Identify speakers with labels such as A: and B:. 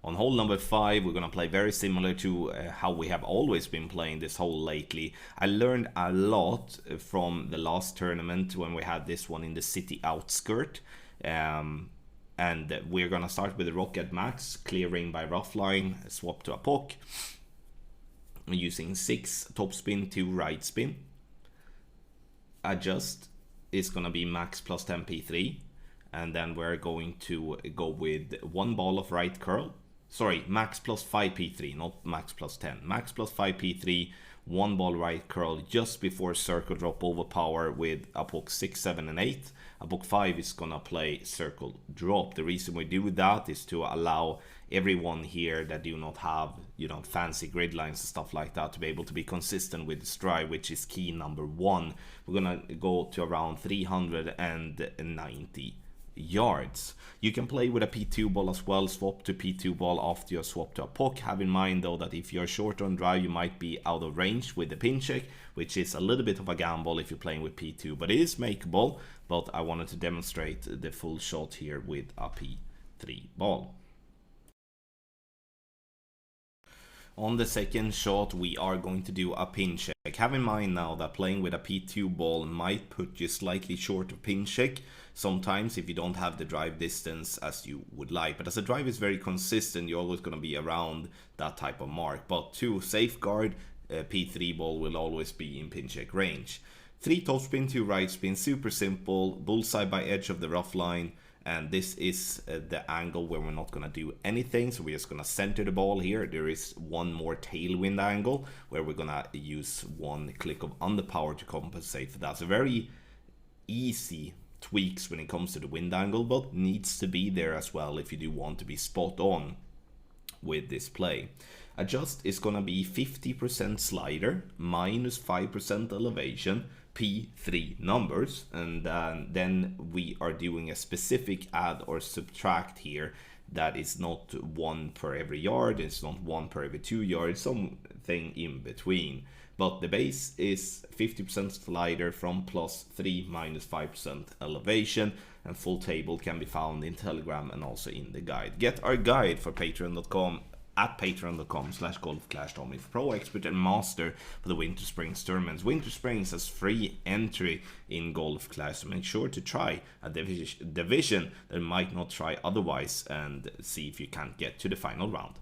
A: On hole number 5, we're going to play very similar to how we have always been playing this hole lately. I learned a lot from the last tournament when we had this one in the city outskirt. And we're going to start with the rock at max, clearing by rough line, swap to a pock. Using 6 top spin, 2 right spin. Adjust is going to be max plus 10 P3. And then we're going to go with 1 ball of right curl. Sorry, max plus 5 P3, not max plus 10. Max plus 5 P3, 1 ball right curl just before circle drop overpower with a book 6, 7, and 8. A book 5 is gonna play circle drop. The reason we do that is to allow everyone here that do not have, you know, fancy grid lines and stuff like that to be able to be consistent with the stride, which is key number 1. We're gonna go to around 390 yards. You can play with a P2 ball as well, swap to P2 ball after you swap to a pock. Have in mind though that if you're short on drive, you might be out of range with the pin check, which is a little bit of a gamble if you're playing with P2, but it is makeable. But I wanted to demonstrate the full shot here with a P3 ball. On the second shot, we are going to do a pin check. Have in mind now that playing with a P2 ball might put you slightly short of pin check sometimes if you don't have the drive distance as you would like. But as the drive is very consistent, you're always going to be around that type of mark. But to safeguard, P3 ball will always be in pin check range. 3 top spin, 2 right spin, super simple, bullseye by edge of the rough line. And this is the angle where we're not going to do anything. So we're just going to center the ball here. There is one more tailwind angle where we're going to use 1 click of underpower to compensate for that. So very easy tweaks when it comes to the wind angle, but needs to be there as well if you do want to be spot on with this play. Adjust is going to be 50% slider, minus 5% elevation, P3 numbers, and then we are doing a specific add or subtract here that is not 1 per every yard, it's not 1 per every 2 yards, something in between. But the base is 50% slider from +3 minus 5% elevation, and full table can be found in Telegram and also in the guide. Get our guide for patreon.com at patreon.com/golfclashtommy for pro, expert, and master for the Winter Springs tournaments. Winter Springs has free entry in Golf Clash, so make sure to try a division that might not try otherwise and see if you can't get to the final round.